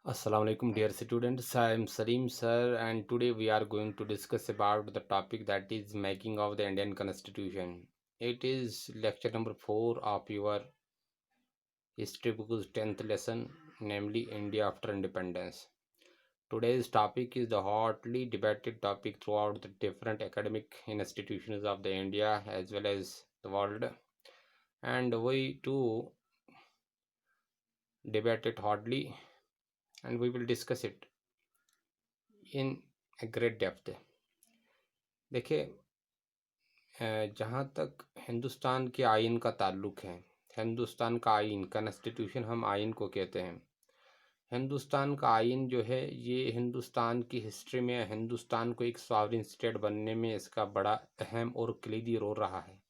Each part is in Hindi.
Assalamu alaikum dear students. I am Salim sir and today we are going to discuss about the topic that is making of the Indian Constitution. It is lecture number 4 of your history book's 10th lesson, namely India after independence. Today's topic is the hotly debated topic throughout the different academic institutions of the India as well as the world, and we too debate it hotly and we will discuss it in a great depth. देखिए, जहाँ तक हिंदुस्तान के आइन का ताल्लुक है, हिंदुस्तान का आइन कॉन्स्टिट्यूशन हम आइन को कहते हैं। हिंदुस्तान का आइन जो है ये हिंदुस्तान की हिस्ट्री में हिंदुस्तान को एक सॉवरेन स्टेट बनने में इसका बड़ा अहम और कलीदी रोल रहा है।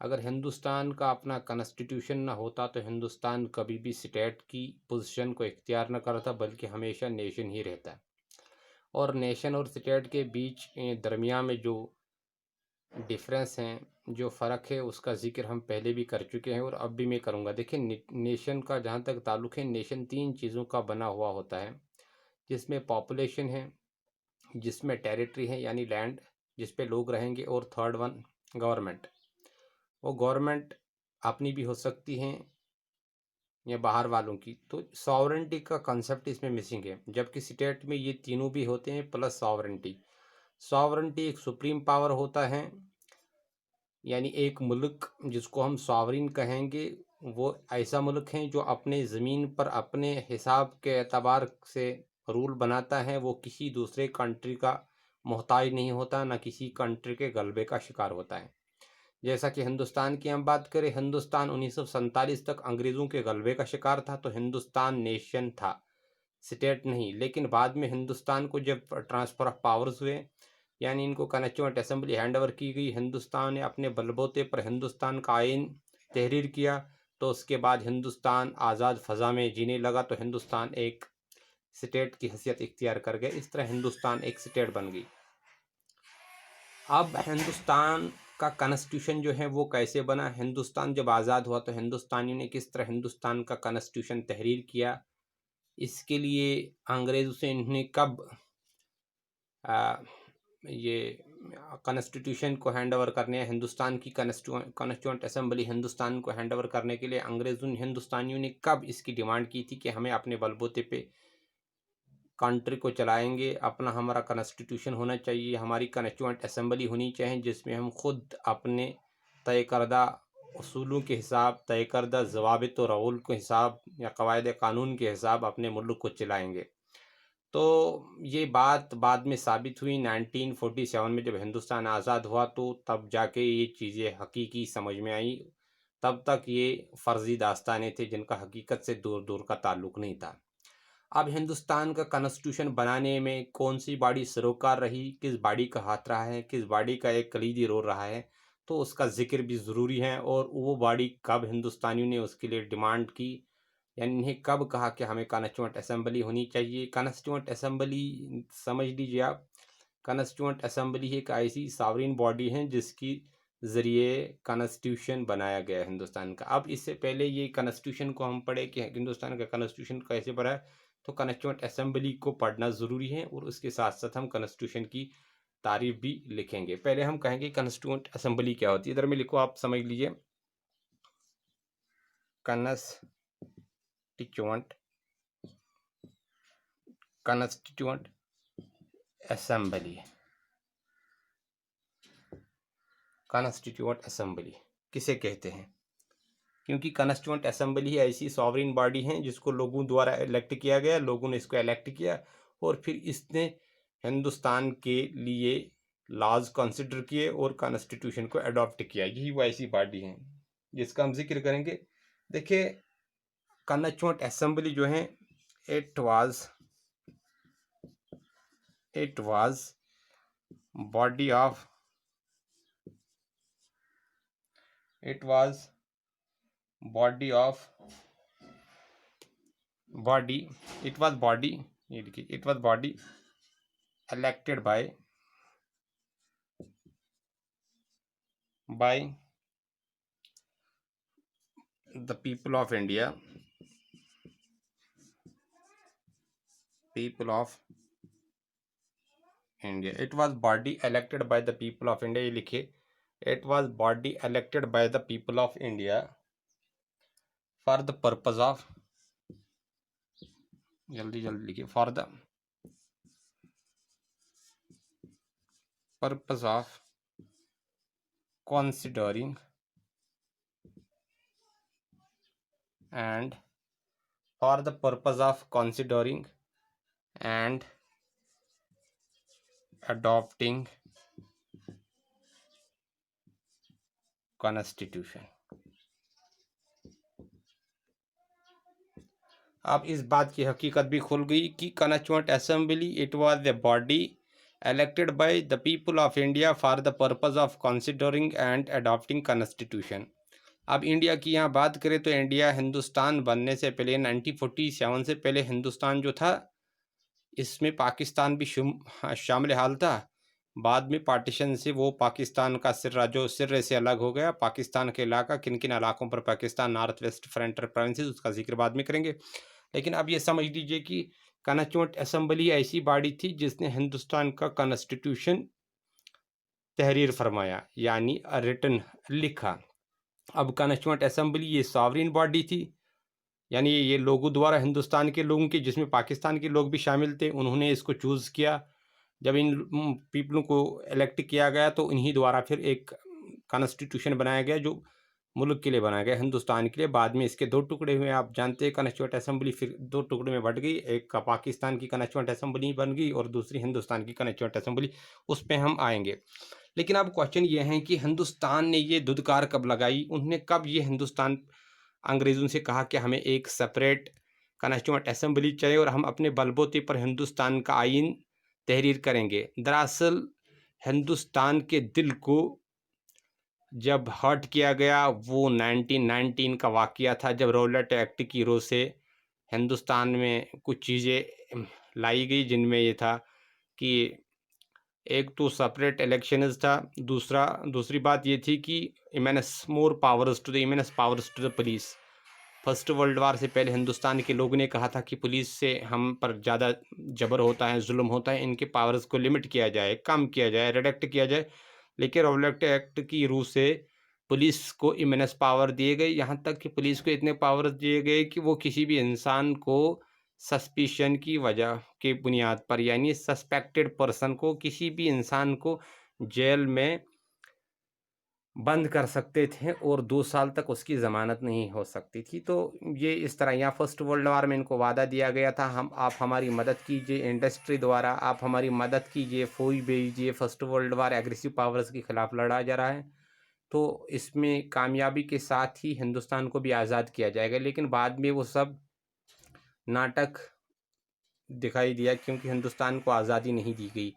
अगर हिंदुस्तान का अपना कॉन्स्टिट्यूशन ना होता तो हिंदुस्तान कभी भी स्टेट की पोजीशन को इख्तियार न करता बल्कि हमेशा नेशन ही रहता। और नेशन और स्टेट के बीच दरमियान में जो डिफरेंस हैं, जो फ़र्क है उसका ज़िक्र हम पहले भी कर चुके हैं और अब भी मैं करूँगा। देखिए, नेशन का जहाँ तक ताल्लुक़ है, नेशन 3 चीज़ों का बना हुआ होता है, जिसमें पॉपुलेशन है, जिसमें टेरिटरी है यानी लैंड जिस पे लोग रहेंगे, और थर्ड वन गवर्नमेंट। वो गवर्नमेंट अपनी भी हो सकती हैं या बाहर वालों की। तो सॉवरेंटी का कंसेप्ट इसमें मिसिंग है, जबकि स्टेट में ये तीनों भी होते हैं प्लस सॉवरेंटी। सॉवरेंटी एक सुप्रीम पावर होता है, यानी एक मुल्क जिसको हम सॉवरिन कहेंगे वो ऐसा मुल्क है जो अपने ज़मीन पर अपने हिसाब के एतबार से रूल बनाता है। वो किसी दूसरे कंट्री का मोहताज नहीं होता, ना किसी कंट्री के गलबे का शिकार होता है। जैसा कि हिंदुस्तान की हम बात करें, हिंदुस्तान 1947 तक अंग्रेज़ों के गलबे का शिकार था, तो हिंदुस्तान नेशन था, स्टेट नहीं। लेकिन बाद में हिंदुस्तान को जब ट्रांसफ़र ऑफ पावर्स हुए, यानी इनको कॉन्स्टिट्यूएंट असेंबली हैंड ओवर की गई, हिंदुस्तान ने अपने बलबूते पर हिंदुस्तान का आइन तहरीर किया, तो उसके बाद हिंदुस्तान आज़ाद फ़ज़ा में जीने लगा, तो हिंदुस्तान एक स्टेट की हैसियत इख्तियार कर गया। इस तरह हिंदुस्तान एक स्टेट बन गई। अब हिंदुस्तान का कॉन्स्टिट्यूशन जो है वो कैसे बना? हिंदुस्तान जब आज़ाद हुआ तो हिंदुस्तानियों ने किस तरह हिंदुस्तान का कॉन्स्टिट्यूशन तहरीर किया, इसके लिए अंग्रेज़ों से इन्हें कब ये कॉन्स्टिट्यूशन को हैंड ओवर करने, हिंदुस्तान की कॉन्स्टिट्यूएंट असेंबली हिंदुस्तान को हैंड ओवर करने के लिए अंग्रेज़ों हिंदुस्तानियों ने कब इसकी डिमांड की थी कि हमें अपने बलबूते पे कंट्री को चलाएंगे, अपना हमारा कॉन्स्टिट्यूशन होना चाहिए, हमारी कॉन्स्टिट्यूएंट असेंबली होनी चाहिए जिसमें हम खुद अपने तय करदा उसूलों के हिसाब, तय करदा ज़वाबित और रऊल के हिसाब या क़वायद क़ानून के हिसाब अपने मुल्क को चलाएंगे। तो ये बात बाद में साबित हुई 1947 में, जब हिंदुस्तान आज़ाद हुआ तो तब जाके ये चीज़ें हकीकी समझ में आई। तब तक ये फ़र्ज़ी दास्तानें थे जिनका हकीकत से दूर दूर का ताल्लुक़ नहीं था। अब हिंदुस्तान का कॉन्स्टिट्यूशन बनाने में कौन सी बॉडी सरोकार रही, किस बॉडी का हाथ रहा है, किस बॉडी का एक कलीदी रोल रहा है, तो उसका ज़िक्र भी ज़रूरी है। और वो बॉडी कब हिंदुस्तानियों ने उसके लिए डिमांड की, यानी इन्हें कब कहा कि हमें कॉन्स्टिट्यूएंट असेंबली होनी चाहिए। कॉन्स्टिट्यूएंट असेंबली समझ लीजिए आप, कॉन्स्टिट्यूएंट असेंबली एक ऐसी सॉवरेन बॉडी है जिसकी ज़रिए कॉन्स्टिट्यूशन बनाया गया है हिंदुस्तान का। अब इससे पहले ये कॉन्स्टिट्यूशन को हम पढ़े कि हिंदुस्तान का कॉन्स्टिट्यूशन कैसे बना है, तो कॉन्स्टिट्यूएंट असेंबली को पढ़ना ज़रूरी है और उसके साथ साथ हम कॉन्स्टिट्यूशन की तारीफ भी लिखेंगे। पहले हम कहेंगे कॉन्स्टिट्यूएंट असेंबली क्या होती है। इधर में लिखो, आप समझ लीजिए, constituent constituent assembly. Constituent assembly किसे कहते हैं? क्योंकि कॉन्स्टिट्यूएंट असेंबली ऐसी सॉवरेन बॉडी है जिसको लोगों द्वारा इलेक्ट किया गया, लोगों ने इसको इलेक्ट किया और फिर इसने हिंदुस्तान के लिए लॉज कंसिडर किए और कॉन्स्टिट्यूशन को अडॉप्ट किया। यही वो ऐसी बॉडी है जिसका हम जिक्र करेंगे। देखिए, कॉन्स्टिट्यूएंट असेंबली जो है, it was body of it was body it was body elected by the people of India people of India. It was body elected by the people of India. ये लिखिए, it was body elected by the people of India for the purpose of, जल्दी जल्दी लिखिए, for the purpose of considering and for the purpose of considering and adopting constitution. अब इस बात की हकीकत भी खुल गई कि constituent assembly it was the body elected by the people of India for the purpose of considering and adopting constitution. अब इंडिया की यहाँ बात करें तो इंडिया हिंदुस्तान बनने से पहले 1947 से पहले हिंदुस्तान जो था इसमें पाकिस्तान भी शामिल हाल था। बाद में पार्टीशन से वो पाकिस्तान का सिर्रा जो सिर्रे से अलग हो गया। पाकिस्तान के इलाका किन किन इलाकों पर Pakistan north west frontier provinces उसका जिक्र बाद में करेंगे। लेकिन अब ये समझ लीजिए कि कॉन्स्टिट्यूएंट असेंबली ऐसी बॉडी थी जिसने हिंदुस्तान का कॉन्स्टिट्यूशन तहरीर फरमाया यानी रिटन लिखा। अब कॉन्स्टिट्यूएंट असेंबली ये सॉवरेन बॉडी थी यानी ये लोगों द्वारा हिंदुस्तान के लोगों के जिसमें पाकिस्तान के लोग भी शामिल थे उन्होंने इसको चूज़ किया। जब इन पीपलों को इलेक्ट किया गया तो इन्हीं द्वारा फिर एक कॉन्स्टिट्यूशन बनाया गया जो मुल्क के लिए बनाया गया हिंदुस्तान के लिए। बाद में इसके दो टुकड़े हुए, आप जानते हैं कॉन्स्टिट्यूएंट असेंबली फिर दो टुकड़े में बट गई, एक का पाकिस्तान की कॉन्स्टिट्यूएंट असेंबली बन गई और दूसरी हिंदुस्तान की कॉन्स्टिट्यूएंट असेंबली, उस पर हम आएंगे। लेकिन अब क्वेश्चन ये है कि हिंदुस्तान ने ये दुदकार कब लगाई, उन्होंने कब ये हिंदुस्तान अंग्रेज़ों से कहा कि हमें एक सेपरेट कॉन्स्टिट्यूएंट असेंबली चाहिए और हम अपने बलबूते पर हिंदुस्तान का आइन तहरीर करेंगे। दरअसल हिंदुस्तान के दिल को जब हर्ट किया गया वो 1919 का वाक़या था जब रौलट एक्ट की रोह से हिंदुस्तान में कुछ चीज़ें लाई गई जिनमें ये था कि एक तो सेपरेट इलेक्शंस था, दूसरी बात ये थी कि immense powers to the police. First world war से पहले हिंदुस्तान के लोगों ने कहा था कि पुलिस से हम पर ज़्यादा जबर होता है, जुल्म होता है, इनके पावर्स को लिमिट किया जाए, कम किया जाए, रिडक्ट किया जाए। लेकिन रौलट एक्ट की रूह से पुलिस को इमेंस पावर दिए गए, यहाँ तक कि पुलिस को इतने पावर्स दिए गए कि वो किसी भी इंसान को सस्पिशन की वजह के बुनियाद पर यानी सस्पेक्टेड पर्सन को किसी भी इंसान को जेल में बंद कर सकते थे और 2 साल तक उसकी ज़मानत नहीं हो सकती थी। तो ये इस तरह यहाँ फर्स्ट वर्ल्ड वार में इनको वादा दिया गया था आप हमारी मदद कीजिए इंडस्ट्री द्वारा, आप हमारी मदद कीजिए, फौज भेजिए। फर्स्ट वर्ल्ड वार एग्रेसिव पावर्स के ख़िलाफ़ लड़ा जा रहा है तो इसमें कामयाबी के साथ ही हिंदुस्तान को भी आज़ाद किया जाएगा। लेकिन बाद में वो सब नाटक दिखाई दिया क्योंकि हिंदुस्तान को आज़ादी नहीं दी गई।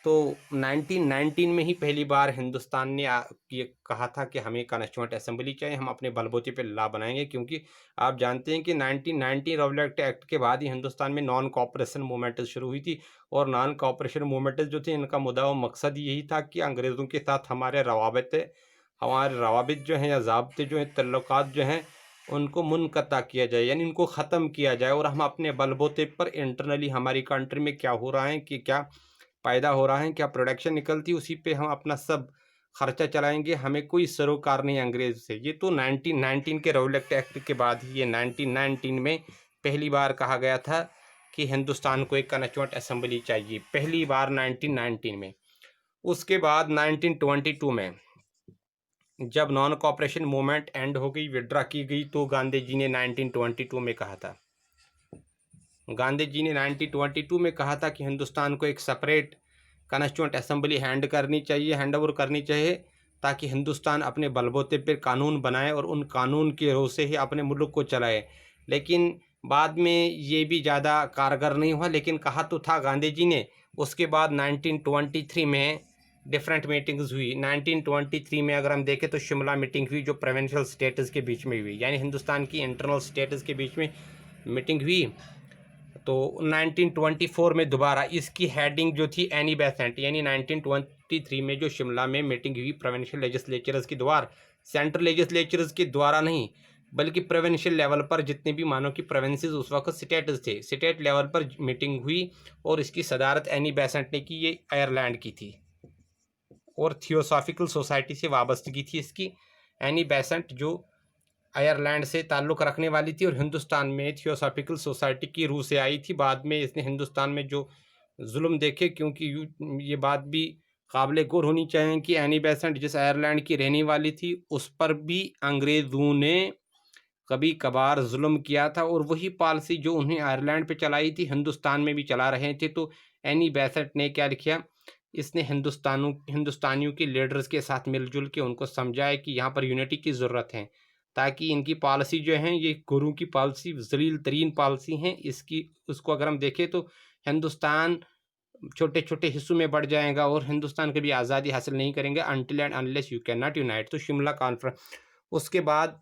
तो 1919 में ही पहली बार हिंदुस्तान ने ये कहा था कि हमें कॉन्स्टिट्यूएंट असेंबली चाहिए, हम अपने बलबूते पे लॉ बनाएंगे। क्योंकि आप जानते हैं कि 1919 रौलट एक्ट के बाद ही हिंदुस्तान में नॉन कोऑपरेशन मूवमेंट शुरू हुई थी और नॉन कोऑपरेशन मूवमेंट जो थी इनका मुद्दा व मकसद यही था कि अंग्रेज़ों के साथ हमारे रवाबित जो हैं या ज़ाब्ते जो हैं, तल्लुकात जो हैं उनको मुनक़ता किया जाए यानी उनको ख़त्म किया जाए और हम अपने बलबूते पर इंटरनली हमारी कंट्री में क्या हो रहा है कि क्या पैदा हो रहा है, क्या प्रोडक्शन निकलती है, उसी पे हम अपना सब खर्चा चलाएंगे, हमें कोई सरोकार नहीं अंग्रेज़ से। ये तो 1919 के रौलट एक्ट के बाद ही ये 1919 में पहली बार कहा गया था कि हिंदुस्तान को एक कॉन्स्टिट्यूएंट असेंबली चाहिए, पहली बार 1919 में। उसके बाद 1922 में जब नॉन कोऑपरेशन मूवमेंट एंड हो गई, विड्रा की गई, तो गांधी जी ने 1922 में कहा था कि हिंदुस्तान को एक separate constituent assembly hand over करनी चाहिए ताकि हिंदुस्तान अपने बलबूते पर कानून बनाए और उन कानून के रोह से ही अपने मुल्क को चलाए। लेकिन बाद में ये भी ज़्यादा कारगर नहीं हुआ, लेकिन कहा तो था गांधी जी ने। उसके बाद 1923 में डिफरेंट मीटिंग्स हुई। 1923 में अगर हम देखें तो शिमला मीटिंग हुई जो प्रोविंशियल स्टेट्स के बीच में हुई, यानी हिंदुस्तान की इंटरनल स्टेट्स के बीच में मीटिंग हुई। तो 1924 में दोबारा इसकी हेडिंग जो थी एनी बेसेंट, यानी 1923 में जो शिमला में मीटिंग हुई प्रोविंशियल लेजिस्लेचर्स के द्वारा, सेंट्रल लेजिस्लेचर्स के द्वारा नहीं, बल्कि प्रोविंशियल लेवल पर जितने भी मानो कि प्रोविंसेस उस वक्त स्टेट्स थे, स्टेट लेवल पर मीटिंग हुई और इसकी सदारत एनी बेसेंट ने की। ये आयरलैंड की थी और थियोसॉफिकल सोसाइटी से वाबस्तगी थी इसकी। एनी बेसेंट जो आयरलैंड से ताल्लुक़ रखने वाली थी और हिंदुस्तान में थियोसॉफिकल सोसाइटी की रूह से आई थी। बाद में इसने हिंदुस्तान में जो जुल्म देखे, क्योंकि ये बात भी काबिल गौर होनी चाहिए कि एनी बेसेंट जिस आयरलैंड की रहने वाली थी उस पर भी अंग्रेज़ों ने कभी कभार जुल्म किया था, और वही पॉलिसी जो उन्हें आयरलैंड पे चलाई थी हिंदुस्तान में भी चला रहे थे। तो एनी बेसेंट ने क्या किया, इसने हिंदुस्तानियों के लीडर्स के साथ मिलजुल के उनको समझाया कि यहाँ पर यूनिटी की ज़रूरत है, ताकि इनकी पॉलिसी जो है ये गुरु की पॉलिसी जलील तरीन पॉलिसी है। उसको अगर हम देखें तो हिंदुस्तान छोटे छोटे हिस्सों में बढ़ जाएगा और हिंदुस्तान कभी आज़ादी हासिल नहीं करेंगे until and unless you can not unite. तो शिमला कॉन्फ्रेंस, उसके बाद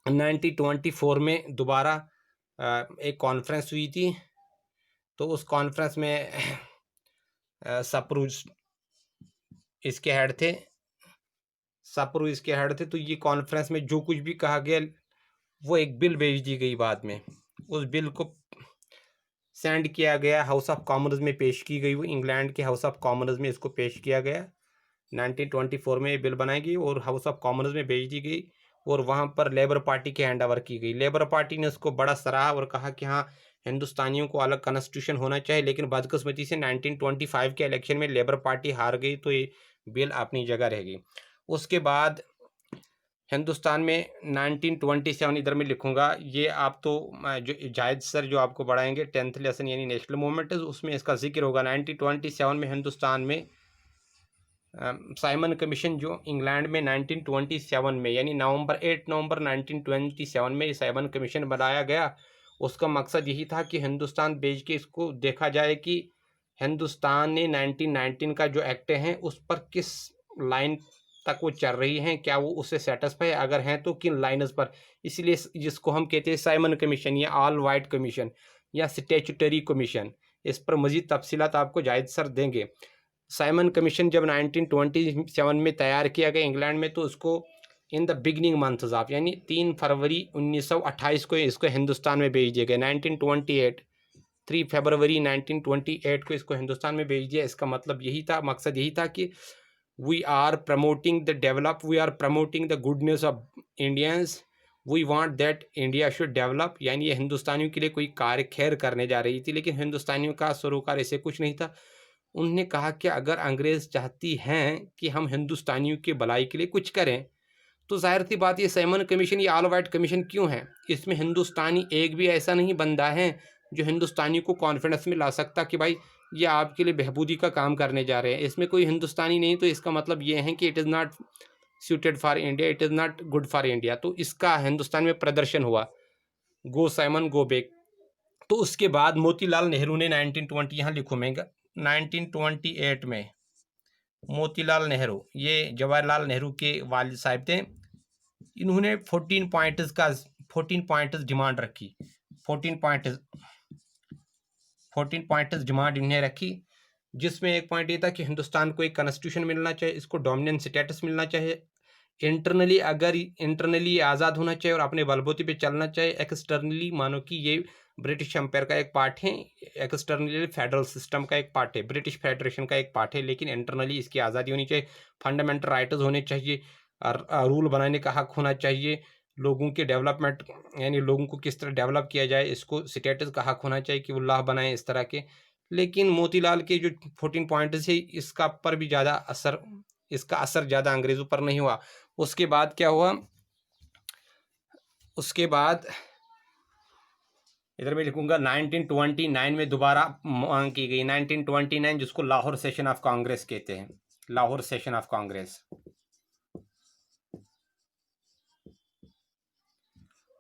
1924 में दोबारा एक कॉन्फ्रेंस हुई थी। तो उस कॉन्फ्रेंस में सप्रूज इसके हेड थे, तो ये कॉन्फ्रेंस में जो कुछ भी कहा गया वो एक बिल भेज दी गई। बाद में उस बिल को सेंड किया गया, हाउस ऑफ कॉमन्स में पेश की गई। वो इंग्लैंड के हाउस ऑफ कॉमन्स में इसको पेश किया गया। 1924 में ये बिल बनाई गई और हाउस ऑफ कॉमन्स में भेज दी गई और वहाँ पर लेबर पार्टी के हैंड ओवर की गई। लेबर पार्टी ने उसको बड़ा सराहा और कहा कि हाँ, हिंदुस्तानियों को अलग कॉन्स्टिट्यूशन होना चाहिए। लेकिन बदकिस्मती से 1925 के इलेक्शन में लेबर पार्टी हार गई, तो ये बिल अपनी जगह रह गई। उसके बाद हिंदुस्तान में 1927, इधर में लिखूंगा, ये आप तो जो जायद सर जो आपको पढ़ाएंगे 10th लेसन यानी नेशनल मूवमेंट, उसमें इसका जिक्र होगा। 1927 में हिंदुस्तान में साइमन कमीशन जो इंग्लैंड में 1927 में यानी 8 नवंबर 1927 में साइमन कमीशन बनाया गया। उसका मकसद यही था कि हिंदुस्तान भेज के इसको देखा जाए कि हिंदुस्तान ने 1919 का जो एक्ट है उस पर किस लाइन तक वो चल रही हैं, क्या वो उससे सेटिस्फाई, अगर हैं तो किन लाइन्स पर। इसलिए जिसको हम कहते हैं साइमन कमीशन या ऑल वाइट कमीशन या स्टैट्यूटरी कमीशन, इस पर मज़ीद तफसीलात आपको जायद सर देंगे। साइमन कमीशन जब 1927 में तैयार किया गया इंग्लैंड में, तो उसको in the beginning months of यानी 3 फरवरी 1928 को इसको हिंदुस्तान में भेज दिया गया। 3 फरवरी 1928 को इसको हिंदुस्तान में भेज दिया। इसका मतलब यही था, मकसद यही था कि we are promoting the goodness of Indians, we want that India should develop. यानी ये हिंदुस्तानियों के लिए कोई कार्य खैर करने जा रही थी, लेकिन हिंदुस्तानियों का सरोकार ऐसे कुछ नहीं था। उन्होंने कहा कि अगर अंग्रेज़ चाहती हैं कि हम हिंदुस्तानियों की भलाई के लिए कुछ करें, तो ज़ाहिर सी बात ये साइमन कमीशन, ये ऑल वाइट कमीशन क्यों है? इसमें हिंदुस्तानी एक भी ऐसा नहीं बंदा है जो हिंदुस्तानी को कॉन्फिडेंस में ला सकता कि भाई ये आपके लिए बहबूदी का काम करने जा रहे हैं। इसमें कोई हिंदुस्तानी नहीं, तो इसका मतलब ये है कि it is not suited for India, it is not good for India. तो इसका हिंदुस्तान में प्रदर्शन हुआ, गो साइमन गो बैक। तो उसके बाद मोतीलाल नेहरू ने 1920, यहाँ लिखूँ मैं 1928 में मोतीलाल नेहरू, ये जवाहरलाल नेहरू के वालिद साहब थे। इन्होंने 14 पॉइंट्स डिमांड रखी। 14 पॉइंट्स डिमांड इन्हें रखी, जिसमें एक पॉइंट ये था कि हिंदुस्तान को एक कॉन्स्टिट्यूशन मिलना चाहिए, इसको डोमिनेंट स्टेटस मिलना चाहिए। इंटरनली आज़ाद होना चाहिए और अपने बलबूते पे चलना चाहिए। एक्सटर्नली मानो कि ये ब्रिटिश एम्पायर का एक पार्ट है, एक्सटर्नली फेडरल सिस्टम का एक पार्ट है, ब्रिटिश फेडरेशन का एक पार्ट है, लेकिन इंटरनली इसकी आज़ादी होनी चाहिए। फंडामेंटल राइट्स होने चाहिए, रूल बनाने का हक होना चाहिए, लोगों के डेवलपमेंट यानी लोगों को किस तरह डेवलप किया जाए, इसको स्टेटस का हक होना चाहिए कि वो लॉ बनाएं इस तरह के। लेकिन मोतीलाल के जो 14 पॉइंट्स है इसका असर ज़्यादा अंग्रेज़ों पर नहीं हुआ। उसके बाद क्या हुआ, उसके बाद इधर मैं लिखूंगा 1929 में दोबारा मांग की गई। 1929 जिसको लाहौर सेशन ऑफ कांग्रेस कहते हैं, Lahore session of Congress.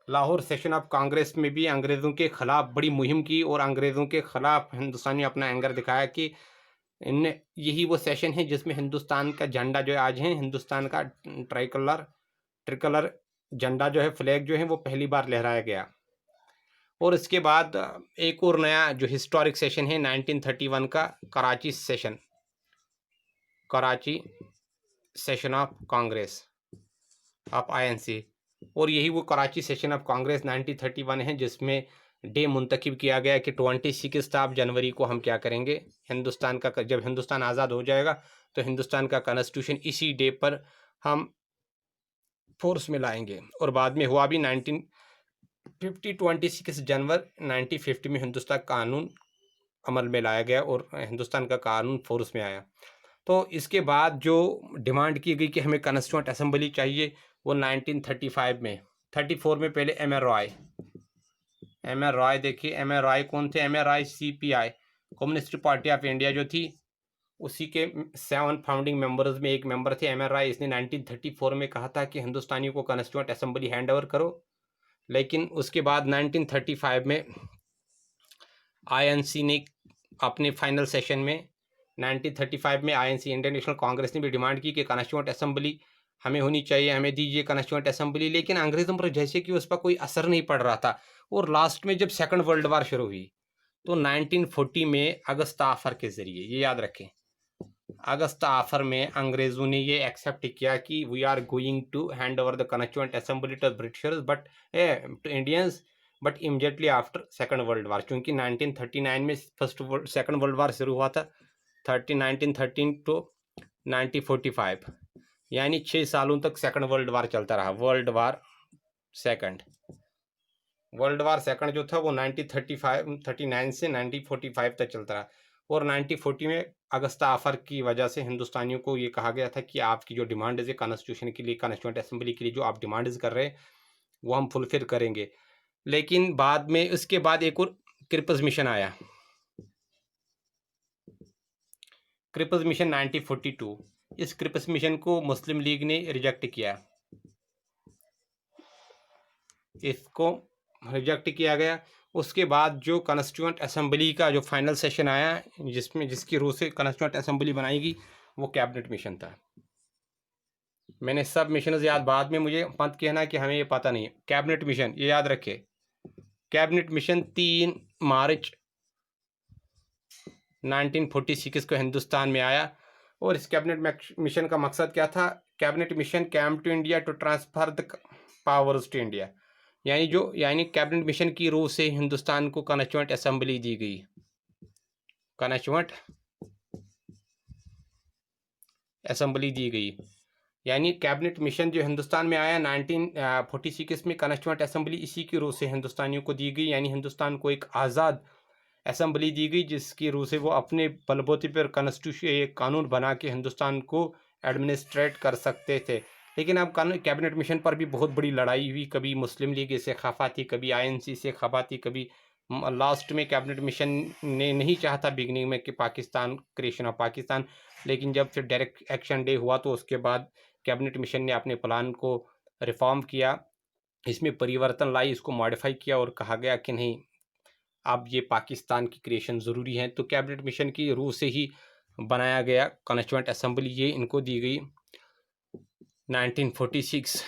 Lahore session of Congress में भी अंग्रेज़ों के ख़िलाफ़ बड़ी मुहिम की और अंग्रेज़ों के ख़िलाफ़ हिंदुस्तानी अपना एंगर दिखाया कि इनने यही वो सेशन है जिसमें हिंदुस्तान का झंडा जो आज है, हिंदुस्तान का ट्रिकलर झंडा जो है, फ्लैग जो है, वो पहली बार लहराया गया। और इसके बाद एक और नया जो हिस्टोरिक सेशन है 1931 का Karachi session of Congress of INC। और यही वो कराची सेशन ऑफ कांग्रेस 1931 है जिसमें डे मुंतखब किया गया कि 26 जनवरी को हम क्या करेंगे, हिंदुस्तान का जब हिंदुस्तान आज़ाद हो जाएगा तो हिंदुस्तान का कॉन्स्टिट्यूशन इसी डे पर हम फोर्स में लाएंगे। और बाद में हुआ भी 1950 26 जनवरी 1950 में हिंदुस्तान कानून अमल में लाया गया और हिंदुस्तान का कानून फोर्स में आया। तो इसके बाद जो डिमांड की गई कि हमें कॉन्स्टिट्यूंट असेंबली चाहिए, वो 1935 में 34 में पहले एम आर रॉय देखिए, एम आर रॉय कौन थे? M R Roy CPI communist party of India जो थी उसी के 7 फाउंडिंग मेंबर्स में एक मेंबर थे एम आर रॉय। इसने 1934 में कहा था कि हिंदुस्तानियों को कॉन्स्टिट्यूंट असेंबली हैंड ओवर करो, लेकिन उसके बाद 1935 में INC ने अपने फाइनल सेशन में 1935 में INC इंडियन नेशनल कांग्रेस ने भी डिमांड की कि कॉन्स्टिट्यूंट असेंबली हमें होनी चाहिए, हमें दीजिए कॉन्स्टिट्यूंट असेंबली। लेकिन अंग्रेज़ों पर जैसे कि उस पर कोई असर नहीं पड़ रहा था। और लास्ट में जब सेकंड वर्ल्ड वार शुरू हुई तो 1940 में अगस्त आफर के ज़रिए, ये याद रखें, अगस्त आफर में अंग्रेज़ों ने ये एक्सेप्ट किया कि we are going to hand over the constituent assembly to Britishers but to Indians but immediately after second world war. क्योंकि 1939 में सेकंड वर्ल्ड वार शुरू हुआ था, 1913 टू 1945, यानी 6 सालों तक सेकंड वर्ल्ड वार चलता रहा। वर्ल्ड वार सेकंड जो था वो 1939 से 1945 तक चलता रहा। और 1940 में अगस्त आफर की वजह से हिंदुस्तानियों को ये कहा गया था कि आपकी जो डिमांड है कॉन्स्टिट्यूशन के लिए, कॉन्स्टिट्यूंट असेंबली के लिए जो आप डिमांड कर रहे हैं वो हम फुलफिल करेंगे। लेकिन बाद में उसके बाद एक और क्रिप्स मिशन आया, क्रिप्स मिशन 1942। इस क्रिप्स मिशन को मुस्लिम लीग ने रिजेक्ट किया, इसको रिजेक्ट किया गया। उसके बाद जो कॉन्स्टिट्यूंट असेंबली का जो फाइनल सेशन आया जिसकी रूह से कॉन्स्टिट्यूंट असेंबली बनाएगी वो कैबिनेट मिशन था। मैंने सब मिशन याद, बाद में मुझे मत कहना कि हमें ये पता नहीं है। कैबिनेट मिशन ये याद रखे, कैबिनेट मिशन 3 मार्च 1946 को हिंदुस्तान में आया। और इस कैबिनेट मिशन का मकसद क्या था? Cabinet mission came to India to transfer the powers to India, यानी कैबिनेट मिशन की रूह से हिंदुस्तान को कॉन्स्टिट्यूंट असेंबली दी गई। कॉन्स्टिट्यूंट असेंबली दी गई, यानी कैबिनेट मिशन जो हिंदुस्तान में आया 1946 में, कॉन्स्टिट्यूंट असेंबली इसी की रूह से हिंदुस्तानियों को दी गई। यानी हिंदुस्तान को एक आज़ाद असेंबली दी गई जिसकी रूह से वो अपने बलबूते पर कॉन्स्टिट्यूशन एक कानून बना के हिंदुस्तान को एडमिनिस्ट्रेट कर सकते थे। लेकिन अब कैबिनेट मिशन पर भी बहुत बड़ी लड़ाई हुई, कभी मुस्लिम लीग से खफा थी, कभी INC से खफा थी, कभी लास्ट में कैबिनेट मिशन ने नहीं चाहता बिगनिंग में कि पाकिस्तान, क्रिएशन ऑफ पाकिस्तान। लेकिन जब फिर डायरेक्ट एक्शन डे हुआ तो उसके बाद कैबिनेट मिशन ने अपने प्लान को रिफॉर्म किया, इसमें परिवर्तन लाई, इसको मॉडिफाई किया और कहा गया कि नहीं अब ये पाकिस्तान की क्रिएशन ज़रूरी है। तो कैबिनेट मिशन की रूह से ही बनाया गया कॉन्स्टिट्यूंट असेंबली, ये इनको दी गई 1946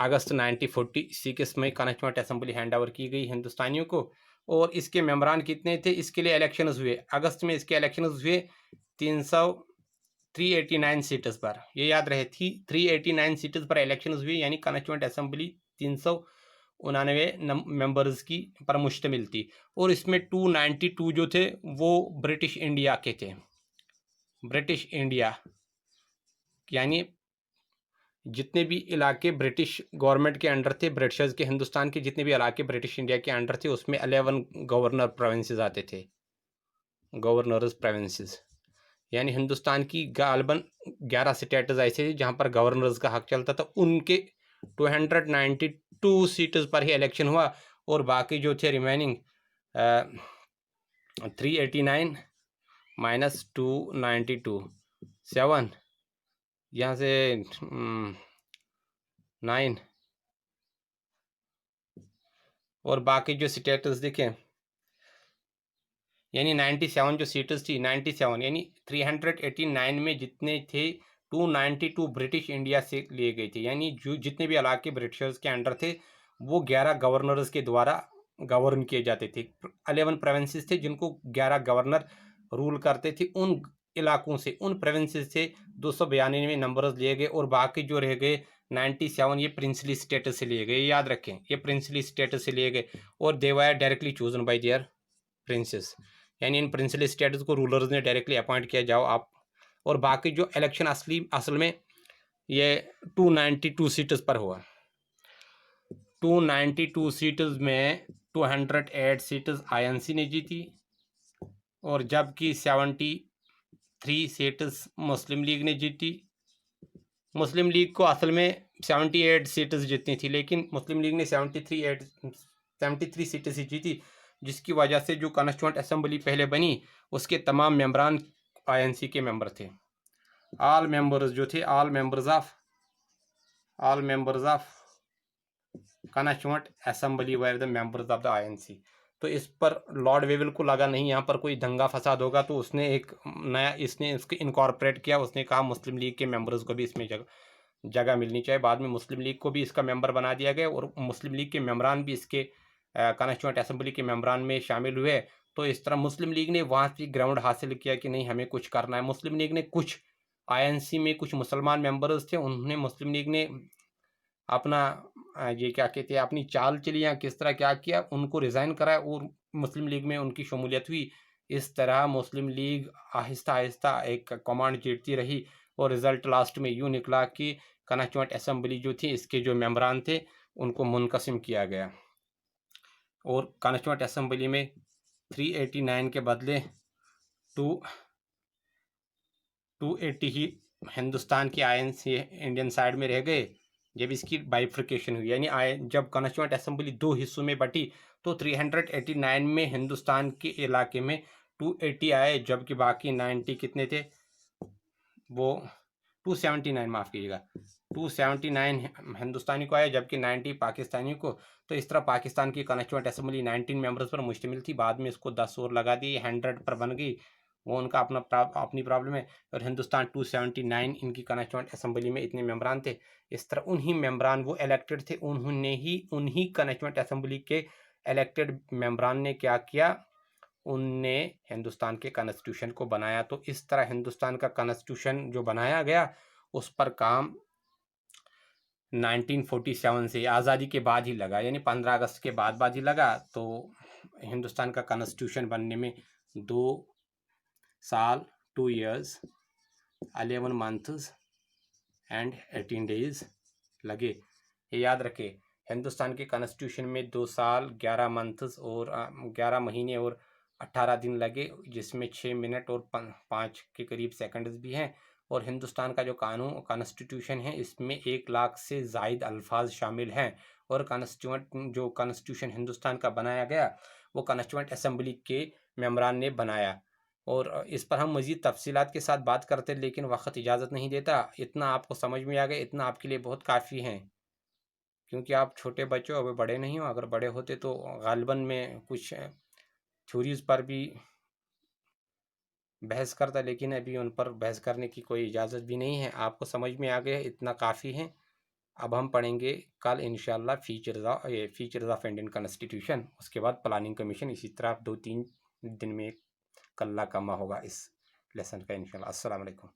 अगस्त 1946 में कॉन्स्टिट्यूंट असेंबली हैंड ओवर की गई हिंदुस्तानियों को। और इसके मेंबरान कितने थे? इसके लिए इलेक्शंस हुए, अगस्त में इसके इलेक्शंस हुए 389 सीट्स पर, ये याद रहे थी 389 सीट्स पर इलेक्शंस हुए। यानी कॉन्स्टिट्यूंट असेंबली 399 मेंबर्स की पर मुश्तमिल थी। और इसमें 292 जो थे वो ब्रिटिश इंडिया के थे। ब्रिटिश इंडिया यानी जितने भी इलाके ब्रिटिश गवर्नमेंट के अंडर थे, ब्रिटिशर्स के हिंदुस्तान के जितने भी इलाके ब्रिटिश इंडिया के अंडर थे उसमें 11 गवर्नर प्रोविंसेस आते थे, गवर्नर्स प्रोविंसेस। यानी हिंदुस्तान की गालबन 11 स्टेट्स ऐसे थे जहाँ पर गवर्नर्स का हक चलता था। उनके 292 सीट्स पर ही इलेक्शन हुआ और बाकी जो थे रिमेनिंग 389 माइनस 292 7, यहाँ से 9 और बाकी जो स्टेट्स देखें यानी 97 जो सीट्स थी 97, यानी 389 में जितने थे 292 ब्रिटिश इंडिया से लिए गए थे। यानी जो जितने भी इलाके ब्रिटिशर्स के अंडर थे वो 11 गवर्नर्स के द्वारा गवर्न किए जाते थे। 11 प्रोविंसेस थे जिनको 11 गवर्नर रूल करते थे। उन इलाकों से, उन प्रोविंसेस से 292 नंबर्स लिए गए और बाकी जो रह गए 97 ये प्रिंसली स्टेटस से लिए गए। याद रखें, ये प्रिंसली स्टेटस से लिए गए और they were directly chosen by their princes, यानी इन प्रिंसली स्टेटस को रूलर्स ने डायरेक्टली अपॉइंट किया, जाओ आप। और बाकी जो इलेक्शन असल में ये 292 सीट्स पर हुआ। 292 सीट्स में 208 सीट्स आईएनसी ने जीती और जबकि 73 सीट्स मुस्लिम लीग ने जीती। मुस्लिम लीग को असल में 78 सीट्स जीतनी थी, लेकिन मुस्लिम लीग ने 73 सीटें ही जीती, जिसकी वजह से जो कॉन्स्टिट्यूएंट असेंबली पहले बनी उसके तमाम मेंबरान आईएनसी के मेंबर थे। ऑल मेंबर्स जो थे, all members of constituent assembly were the members of the INC. तो इस पर लॉर्ड वेवल को लगा नहीं यहाँ पर कोई दंगा फसाद होगा, तो उसने एक नया इसके इनकॉर्पोरेट किया। उसने कहा मुस्लिम लीग के मेंबर्स को भी इसमें जगह मिलनी चाहिए। बाद में मुस्लिम लीग को भी इसका मेंबर बना दिया गया और मुस्लिम लीग के मेंबरान भी इसके कॉन्स्टिट्यूएंट असेंबली के मेंबरान में शामिल हुए। तो इस तरह मुस्लिम लीग ने वहाँ से ग्राउंड हासिल किया कि नहीं, हमें कुछ करना है। मुस्लिम लीग ने कुछ आईएनसी में कुछ मुसलमान मेंबर्स थे, उन्होंने मुस्लिम लीग ने अपना ये क्या कहते हैं अपनी चाल चली या किस तरह क्या किया, उनको रिज़ाइन कराया और मुस्लिम लीग में उनकी शमूलियत हुई। इस तरह मुस्लिम लीग आहिस्ता आहिस्ता एक कमांड जीतती रही और रिज़ल्ट लास्ट में यूँ निकला कि कॉन्स्टिट्यूएंट असेंबली जो थी इसके जो मेंबरान थे उनको मुनक़सिम किया गया और कॉन्स्टिट्यूएंट असेंबली में 389 के बदले 280 ही हिंदुस्तान की आईएनसी इंडियन साइड में रह गए। जब इसकी बाइफ्रिकेशन हुई, यानी जब कॉन्स्टिट्यूएंट असेंबली दो हिस्सों में बटी, तो 389 में हिंदुस्तान के इलाके में 280 आए, जबकि बाकी 90 कितने थे, वो 279 माफ़ कीजिएगा, 279 हिंदुस्तानी को आया जबकि 90 पाकिस्तानी को। तो इस तरह पाकिस्तान की कॉन्स्टिट्यूएंट असेंबली 19 मेंबर्स पर मुश्तमिल थी। बाद में इसको 10 और लगा दी, 100 पर बन गई, वो उनका अपनी प्रॉब्लम है। और हिंदुस्तान 279 इनकी कॉन्स्टिट्यूएंट असेंबली में इतने मेंबरान थे। इस तरह उन्हीं मेंबरान वो इलेक्टेड थे, उन्हीं कॉन्स्टिट्यूएंट असेंबली के इलेक्टेड मेंबरान ने क्या किया, उनने हिंदुस्तान के कॉन्स्टिट्यूशन को बनाया। तो इस तरह हिंदुस्तान का कॉन्स्टिट्यूशन जो बनाया गया उस पर काम 1947 से आज़ादी के बाद ही लगा, यानी 15 अगस्त के बाद ही लगा। तो हिंदुस्तान का कॉन्स्टिट्यूशन बनने में 2 साल 2 years 11 months एंड 18 days लगे। ये याद रखें, हिंदुस्तान के कॉन्स्टिट्यूशन में 2 साल 11 मंथ्स और 11 महीने और 18 दिन लगे, जिसमें 6 मिनट और 5 के करीब सेकंड्स भी हैं। और हिंदुस्तान का जो कॉन्स्टिट्यूशन है इसमें 1 लाख से ज़ायद अल्फाज शामिल हैं। और कॉन्स्टिट्यूशन हिंदुस्तान का बनाया गया वो कॉन्स्टिट्यूएंट असेंबली के मेंबरान ने बनाया। और इस पर हम मज़ीद तफसीलात के साथ बात करते, लेकिन वक्त इजाज़त नहीं देता। इतना आपको समझ में आ गया, इतना आपके लिए बहुत काफ़ी है, क्योंकि आप छोटे बच्चे हो, अभी बड़े नहीं हो। अगर बड़े होते तो गालिबन में कुछ थ्योरीज़ पर भी बहस करता, लेकिन अभी उन पर बहस करने की कोई इजाज़त भी नहीं है। आपको समझ में आ गया, इतना काफ़ी है। अब हम पढ़ेंगे कल इंशाल्लाह फीचर्स ऑफ इंडियन कॉन्स्टिट्यूशन, उसके बाद प्लानिंग कमीशन। इसी तरह 2-3 दिन में कल्ला कमा होगा इस लेसन का इंशाल्लाह। अस्सलाम वालेकुम।